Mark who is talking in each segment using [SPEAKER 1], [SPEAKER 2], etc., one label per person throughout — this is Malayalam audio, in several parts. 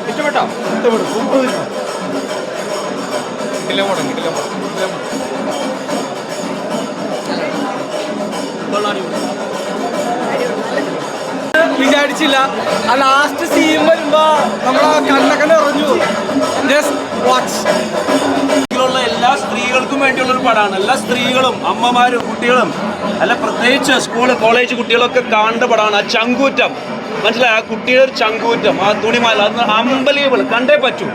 [SPEAKER 1] ഇഷ്ടപ്പെട്ടോ? വിചാരിച്ചില്ല. ആ ലാസ്റ്റ് സീൻ വരുമ്പോ നമ്മളെ കണ്ണൊക്കെ നിറഞ്ഞു. Just watch. എല്ലാ സ്ത്രീകൾക്കും വേണ്ടിയുള്ള ഒരു പടമാണ്. എല്ലാ സ്ത്രീകളും അമ്മമാരും കുട്ടികളും അല്ല, പ്രത്യേകിച്ച് സ്കൂൾ കോളേജ് കുട്ടികളൊക്കെ കാണേണ്ട പടമാണ്. ആ ചങ്കൂറ്റം മനസ്സിലായി, ആ കുട്ടിയുടെ ഒരു ചങ്കൂറ്റം, ആ തുണിമാല, അത് അൺബിലീവബിൾ. കണ്ടേ പറ്റൂ,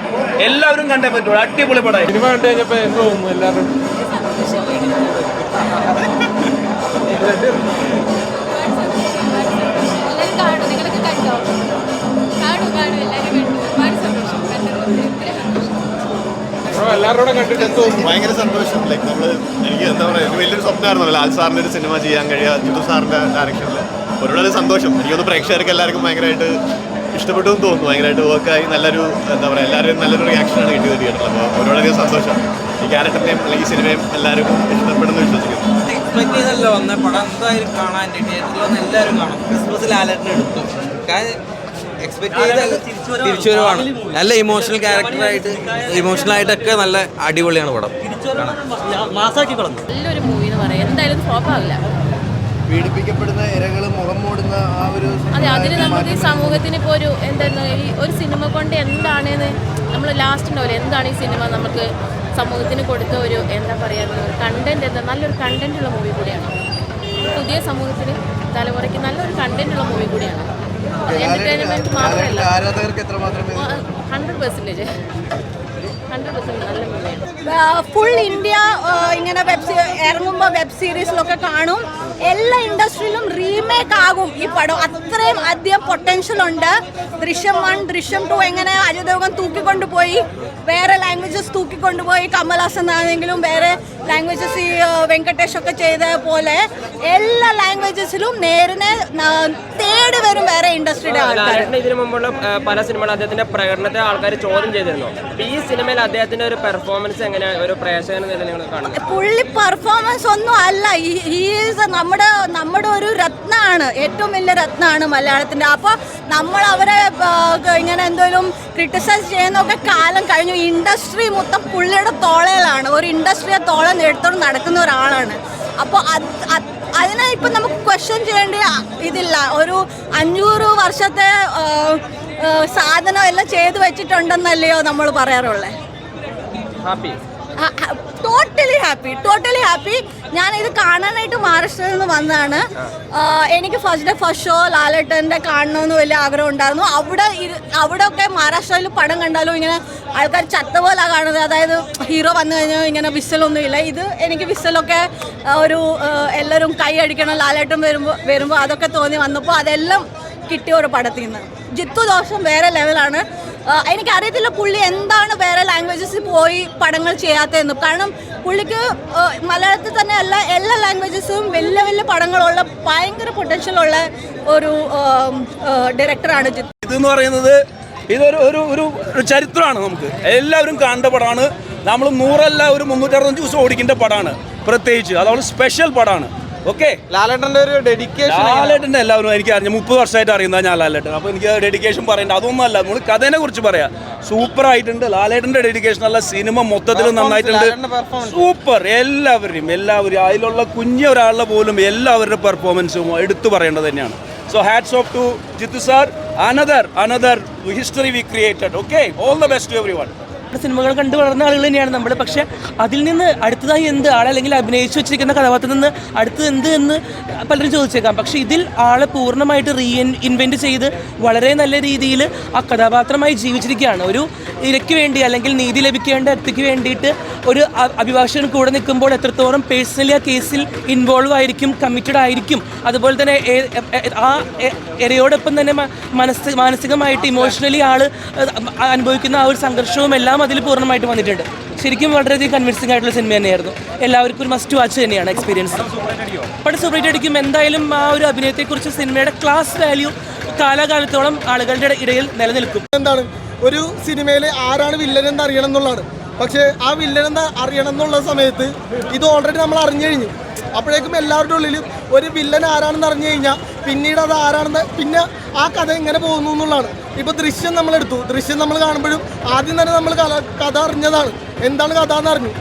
[SPEAKER 1] എല്ലാവരും കണ്ടേ പറ്റൂ. അടിപൊളി പടമായി. സിനിമ കണ്ടു കഴിഞ്ഞപ്പോൾ എന്ത് തോന്നുന്നു എല്ലാവരും? എല്ലാവരോടും കണ്ടിട്ട് എന്തോ
[SPEAKER 2] ഭയങ്കര സന്തോഷം. ലൈക്ക് എനിക്ക് എന്താ പറയുക, എനിക്ക് വലിയൊരു സ്വപ്നമായിരുന്നല്ലോ ലാൽ സാറിൻ്റെ ഒരു സിനിമ ചെയ്യാൻ കഴിയുക, ജിത്തു സാറിൻ്റെ ഡയറക്ഷനിൽ. ഒരുപാട് സന്തോഷം. എനിക്കൊന്ന് പ്രേക്ഷകർക്ക് എല്ലാവർക്കും ഭയങ്കരമായിട്ട് ഇഷ്ടപ്പെട്ടു എന്ന് തോന്നുന്നു. ഭയങ്കരമായിട്ട് വർക്കായി നല്ലൊരു എന്താ പറയുക, എല്ലാവരും നല്ലൊരു റിയാക്ഷനാണ് കിട്ടിയത് തിയേറ്ററിൽ. അപ്പോൾ ഒരുപാടധികം സന്തോഷം. ഈ ക്യാരക്ടറിനെയും അല്ലെങ്കിൽ സിനിമയും എല്ലാവരും ഇഷ്ടപ്പെടുന്നു വിശ്വസിക്കുന്നു.
[SPEAKER 3] എക്സ്പെക്ട് ചെയ്തല്ലോ വന്ന പടം എന്തായാലും കാണാൻ തിയേറ്ററിൽ എല്ലാവരും കാണും. ക്രിസ്മസ് ലാലേട്ടനെ എടുത്തു. എക്സ്പെക്ട് ചെയ്ത തിരിച്ചുവരവാണ്. നല്ല ഇമോഷണൽ ക്യാരക്ടറായിട്ട് ഇമോഷണലായിട്ടൊക്കെ നല്ല അടിപൊളിയാണ് പടം.
[SPEAKER 4] നല്ലൊരു മൂവി എന്ന് പറയാം. എന്തായാലും ഫ്ലോപ്പ് ആവില്ല.
[SPEAKER 5] പീഡിപ്പിക്കപ്പെടുന്ന ഇരകൾ മുഖം മൂടുന്ന ആ ഒരു
[SPEAKER 4] അതെ, അതിന് നമുക്ക് ഈ സമൂഹത്തിന് ഇപ്പോൾ ഒരു എന്താണ് ഈ ഒരു സിനിമ കൊണ്ട് എന്താണെന്ന് നമ്മൾ ലാസ്റ്റ് ഉണ്ടാവില്ല, എന്താണ് ഈ സിനിമ നമുക്ക് സമൂഹത്തിന് കൊടുത്ത ഒരു എന്താ പറയുക ഒരു കണ്ടന്റ്, എന്താ നല്ലൊരു കണ്ടന്റ് ഉള്ള മൂവി കൂടിയാണ്. പുതിയ സമൂഹത്തിന് തലമുറയ്ക്ക് നല്ലൊരു കണ്ടന്റ് ഉള്ള മൂവി കൂടിയാണ്. അത് എന്റർടൈൻമെന്റ് മാത്രമല്ല, 100% നല്ല മൂവിയാണ്.
[SPEAKER 6] ഫുൾ ഇന്ത്യ ഇങ്ങനെ ഇറങ്ങുമ്പോൾ വെബ് സീരീസിലൊക്കെ കാണും. എല്ലാ ഇൻഡസ്ട്രിയിലും റീമേക്ക് ആകും ഈ പടം. അത്രയും അധികം പൊട്ടൻഷ്യൽ ഉണ്ട്. ദൃശ്യം 1, ദൃശ്യം 2 എങ്ങനെ അജയ് ദേവ്ഗൻ തൂക്കിക്കൊണ്ടുപോയി, വേറെ ലാംഗ്വേജസ് തൂക്കിക്കൊണ്ടുപോയി, കമൽഹാസൻ ആണെങ്കിലും വേറെ ലാംഗ്വേജസ് ഈ വെങ്കടേഷ് ഒക്കെ ചെയ്ത പോലെ എല്ലാ ലാംഗ്വേജസിലും നേരിനെ തേടി വരും വേറെ ഇൻഡസ്ട്രിയുടെ ആൾക്കാർ.
[SPEAKER 1] ഇതിനു മുമ്പുള്ള പല സിനിമകളും അദ്ദേഹത്തിന്റെ പ്രകടനത്തെ ആൾക്കാർ ചോദ്യം ചെയ്തിരുന്നു. ഈ സിനിമയിൽ അദ്ദേഹത്തിന്റെ ഒരു പെർഫോമൻസ് എങ്ങനെയാണ് ഒരു പ്രേക്ഷകൻ നിങ്ങൾ കാണുന്നത്?
[SPEAKER 6] പുള്ളി പെർഫോമൻസ് ഒന്നും അല്ല, നമ്മുടെ ഒരു രത്നമാണ്, ഏറ്റവും വലിയ രത്നമാണ് മലയാളത്തിന്റെ. അപ്പോൾ നമ്മൾ അവരെ ഇങ്ങനെ എന്തെങ്കിലും ക്രിട്ടിസൈസ് ചെയ്യുന്നതൊക്കെ കാലം കഴിഞ്ഞു. ഇൻഡസ്ട്രി മൊത്തം പുള്ളിയുടെ തോളയിലാണ്. ഒരു ഇൻഡസ്ട്രിയെ തോളം എടുത്തോണ്ട് നടക്കുന്ന ഒരാളാണ്. അപ്പോൾ അതിനെ ഇപ്പം നമുക്ക് ക്വസ്റ്റ്യൻ ചെയ്യേണ്ട ഇതില്ല. ഒരു 500 വർഷത്തെ സാധനം എല്ലാം ചെയ്തു വെച്ചിട്ടുണ്ടെന്നല്ലയോ നമ്മൾ പറയാറുള്ളത്. Totally happy. ഞാനിത് കാണാനായിട്ട് മഹാരാഷ്ട്രയിൽ നിന്ന് വന്നതാണ്. എനിക്ക് ഫസ്റ്റ് ഷോ ലാലേട്ടൻ്റെ കാണണമെന്ന് വലിയ ആഗ്രഹം ഉണ്ടായിരുന്നു. അവിടെ ഒക്കെ മഹാരാഷ്ട്രയിൽ പടം കണ്ടാലും ഇങ്ങനെ ആൾക്കാർ ചത്ത പോലെ കാണുന്നത്. അതായത് ഹീറോ വന്നു കഴിഞ്ഞാൽ ഇങ്ങനെ വിസലൊന്നുമില്ല. ഇത് എനിക്ക് വിസലൊക്കെ ഒരു എല്ലാവരും കൈ അടിക്കണം, ലാലേട്ടൻ വരുമ്പോൾ അതൊക്കെ തോന്നി വന്നപ്പോൾ അതെല്ലാം കിട്ടിയ ഒരു പടത്തിൽ നിന്ന്. ജിത്തു ദോഷം വേറെ ലെവലാണ്. എനിക്കറിയത്തില്ല പുള്ളി എന്താണ് വേറെ ലാംഗ്വേജസിൽ പോയി പടങ്ങൾ ചെയ്യാത്തതെന്ന്. കാരണം പുള്ളിക്ക് മലയാളത്തിൽ തന്നെ അല്ല, എല്ലാ ലാംഗ്വേജസും വലിയ വലിയ പടങ്ങളുള്ള ഭയങ്കര പൊട്ടൻഷ്യലുള്ള ഒരു ഡയറക്ടറാണ് ജിത്തു.
[SPEAKER 7] ഇതെന്ന് പറയുന്നത് ഇതൊരു ഒരു ചരിത്രമാണ്. നമുക്ക് എല്ലാവരും കാണേണ്ട പടമാണ്. നമ്മൾ 100 അല്ല, ഒരു 365 ദിവസം ഓടിക്കേണ്ട പടമാണ്. പ്രത്യേകിച്ച് അതവൾ സ്പെഷ്യൽ പടമാണ്. ഓക്കെ,
[SPEAKER 1] ലാലേട്ടൻ്റെ ഒരു ഡെഡിക്കേഷൻ.
[SPEAKER 7] ലാലേട്ടൻ്റെ എല്ലാവരും എനിക്ക് അറിയാം, 30 വർഷമായിട്ട് അറിയുന്നതാണ് ഞാൻ ലാലേട്ടൻ. അപ്പോൾ എനിക്ക് ഡെഡിക്കേഷൻ പറയേണ്ട അതൊന്നും അല്ല. നമ്മൾ കഥേനെ കുറിച്ച് പറയാം. സൂപ്പർ ആയിട്ടുണ്ട് ലാലേട്ടൻ്റെ ഡെഡിക്കേഷൻ. അല്ല, സിനിമ മൊത്തത്തിൽ നന്നായിട്ടുണ്ട്. സൂപ്പർ. എല്ലാവരും അതിലുള്ള ഒരാളുടെ പോലും എല്ലാവരുടെ പെർഫോമൻസും എടുത്തു പറയേണ്ടത് തന്നെയാണ്. So hats off to Jeethu sir. Another history we created. Okay, all the best to everyone.
[SPEAKER 8] സിനിമകൾ കണ്ടു വളർന്ന ആളുകൾ തന്നെയാണ് നമ്മൾ. പക്ഷേ അതിൽ നിന്ന് അടുത്തതായി എന്ത് അല്ലെങ്കിൽ അഭിനയിച്ചു വെച്ചിരിക്കുന്ന കഥാപാത്രത്തിൽ നിന്ന് അടുത്തത് എന്ത് എന്ന് പലരും ചോദിച്ചേക്കാം. പക്ഷേ ഇതിൽ ആളെ പൂർണ്ണമായിട്ട് ഇൻവെൻറ്റ് ചെയ്ത് വളരെ നല്ല രീതിയിൽ ആ കഥാപാത്രമായി ജീവിച്ചിരിക്കുകയാണ്. ഒരു ഇരയ്ക്ക് വേണ്ടി അല്ലെങ്കിൽ നീതി ലഭിക്കേണ്ട വ്യക്തിക്ക് വേണ്ടിയിട്ട് ഒരു അഭിഭാഷകൻ കൂടെ നിൽക്കുമ്പോൾ എത്രത്തോളം പേഴ്സണലി ആ കേസിൽ ഇൻവോൾവ് ആയിരിക്കും, കമ്മിറ്റഡ് ആയിരിക്കും. അതുപോലെ തന്നെ ആ ഇരയോടൊപ്പം തന്നെ മാനസികമായിട്ട് ഇമോഷണലി ആൾ അനുഭവിക്കുന്ന ആ ഒരു സംഘർഷവും എല്ലാം അതിൽ പൂർണ്ണമായിട്ട് വന്നിട്ടുണ്ട്. ശരിക്കും വളരെയധികം കൺവിൻസിംഗ് ആയിട്ടുള്ള സിനിമ തന്നെയായിരുന്നു. എല്ലാവർക്കും ഒരു മസ്റ്റ് വാച്ച് തന്നെയാണ് എക്സ്പീരിയൻസ്. പടം സൂപ്പർ അടിക്കും. എന്തായാലും ആ ഒരു അഭിനയത്തെക്കുറിച്ച് സിനിമയുടെ ക്ലാസ് വാല്യൂ കാലാകാലത്തോളം ആളുകളുടെ ഇടയിൽ നിലനിൽക്കും.
[SPEAKER 9] എന്താണ് ഒരു സിനിമയിൽ ആരാണ് വില്ലൻ എന്ന് അറിയണം എന്നുള്ളതാണ്. പക്ഷേ ആ വില്ലൻ എന്താ അറിയണം എന്നുള്ള സമയത്ത് ഇത് ഓൾറെഡി നമ്മൾ അറിഞ്ഞു കഴിഞ്ഞു. അപ്പോഴേക്കും എല്ലാവരുടെ ഉള്ളിലും ഒരു വില്ലൻ ആരാണെന്ന് അറിഞ്ഞു കഴിഞ്ഞാൽ പിന്നീട് അത് ആരാണെന്ന് പിന്നെ ആ കഥ എങ്ങനെ പോകുന്നു എന്നുള്ളതാണ്. ഇപ്പോൾ ദൃശ്യം നമ്മളെടുത്തു, ദൃശ്യം നമ്മൾ കാണുമ്പോഴും ആദ്യം തന്നെ നമ്മൾ കഥ അറിഞ്ഞതാണ്, എന്താണ് കഥ എന്ന് അറിഞ്ഞു,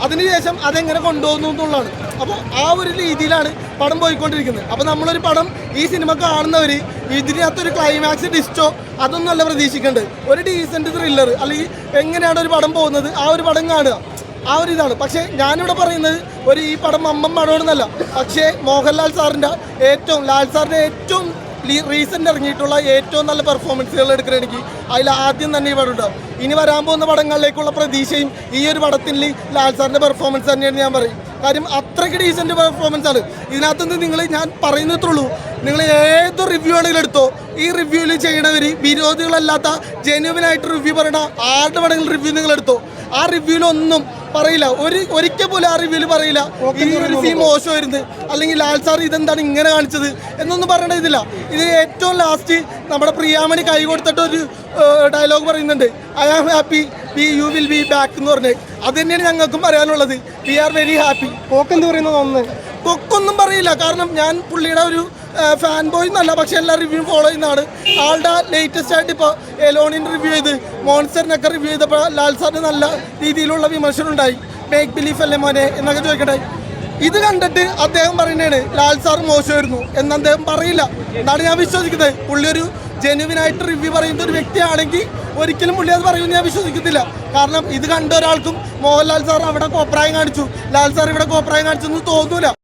[SPEAKER 9] അതിനുശേഷം അതെങ്ങനെ കൊണ്ടുപോകുന്നു എന്നുള്ളതാണ്. അപ്പോൾ ആ ഒരു രീതിയിലാണ് പടം പോയിക്കൊണ്ടിരിക്കുന്നത്. അപ്പോൾ നമ്മളൊരു പടം ഈ സിനിമ കാണുന്നവർ ഇതിനകത്തൊരു ക്ലൈമാക്സ് ഡിസ്റ്റോ അതൊന്നും അല്ല പ്രതീക്ഷിക്കേണ്ടത്. ഒരു ഡീസൻറ്റ് ത്രില്ലർ അല്ലെങ്കിൽ എങ്ങനെയാണ് ഒരു പടം പോകുന്നത് ആ ഒരു പടം കാണുക, ആ ഒരു ഇതാണ്. പക്ഷേ ഞാനിവിടെ പറയുന്നത് ഈ പടം അമ്മം പടമെന്നല്ല, പക്ഷേ മോഹൻലാൽ സാറിൻ്റെ ലാൽ സാറിൻ്റെ ഏറ്റവും റീസെൻ്റ് ഇറങ്ങിയിട്ടുള്ള ഏറ്റവും നല്ല പെർഫോമൻസുകൾ എടുക്കുകയാണെങ്കിൽ അതിൽ ആദ്യം തന്നെ ഈ പടം ഉണ്ടാവും. ഇനി വരാൻ പോകുന്ന പടങ്ങളിലേക്കുള്ള പ്രതീക്ഷയും ഈ ഒരു പടത്തിൽ ലാൽ സാറിൻ്റെ പെർഫോമൻസ് തന്നെയാണ് ഞാൻ പറയും. കാര്യം അത്രയ്ക്ക് ഡീസൻറ്റ് പെർഫോമൻസ് ആണ് ഇതിനകത്തുനിന്ന്. ഞാൻ പറയുന്നത്രേ ഉള്ളൂ, നിങ്ങൾ ഏത് റിവ്യൂ ആണെങ്കിലും എടുത്തോ, ഈ റിവ്യൂവിൽ ചെയ്യണവർ വിരോധികളല്ലാത്ത ജെന്യുവനായിട്ട് റിവ്യൂ പറയണ ആരുടെ വേണമെങ്കിലും റിവ്യൂ നിങ്ങൾ എടുത്തോ, ആ റിവ്യൂവിലൊന്നും പറയില്ല, ഒരിക്കൽ പോലും ആ റിവ്യൂവിൽ പറയില്ല ഈ ഒരു സീൻ മോശമായിരുന്നു അല്ലെങ്കിൽ ലാൽ സാർ ഇതെന്താണ് ഇങ്ങനെ കാണിച്ചത് എന്നൊന്നും പറയേണ്ടതില്ല. ഇത് ഏറ്റവും ലാസ്റ്റ് നമ്മുടെ പ്രിയാമണി കൈ കൊടുത്തിട്ട് ഒരു ഡയലോഗ് പറയുന്നുണ്ട്, I am happy you will be back എന്ന് പറഞ്ഞ്. അത് തന്നെയാണ് ഞങ്ങൾക്കും പറയാനുള്ളത്. We are very happy.
[SPEAKER 5] പോക്കെന്ത് പറയുന്നത് ഒന്ന്
[SPEAKER 9] കൊക്കൊന്നും പറയില്ല, കാരണം ഞാൻ പുള്ളിയുടെ ഒരു ഫാൻ ബോയ് എന്നല്ല, പക്ഷേ എല്ലാ റിവ്യൂ ഫോളോ ചെയ്യുന്നതാണ്. ആളുടെ ലേറ്റസ്റ്റ് ആയിട്ട് ഇപ്പോൾ എലോണിൻ്റെ റിവ്യൂ ചെയ്ത് മോൺസ്റ്ററിനൊക്കെ റിവ്യൂ ചെയ്തപ്പോൾ ലാൽ സാറിന് നല്ല രീതിയിലുള്ള വിമർശനം ഉണ്ടായി. മേക്ക് ബിലീഫ് അല്ലേ മോനെ എന്നൊക്കെ ചോദിക്കട്ടെ. ഇത് കണ്ടിട്ട് അദ്ദേഹം പറയുന്നതാണ് ലാൽ സാർ മോശമായിരുന്നു എന്ന് അദ്ദേഹം പറയില്ല എന്നാണ് ഞാൻ വിശ്വസിക്കുന്നത്. പുള്ളി ഒരു ജെന്യുവിനായിട്ട് റിവ്യൂ പറയുന്ന ഒരു വ്യക്തിയാണെങ്കിൽ ഒരിക്കലും പുള്ളി അത് പറയുമെന്ന് ഞാൻ വിശ്വസിക്കത്തില്ല. കാരണം ഇത് കണ്ട ഒരാൾക്കും മോഹൻലാൽ സാർ അവിടെ കോപ്രായം കാണിച്ചു, ലാൽ സാർ ഇവിടെ കോപ്രായം കാണിച്ചു എന്ന് തോന്നൂല.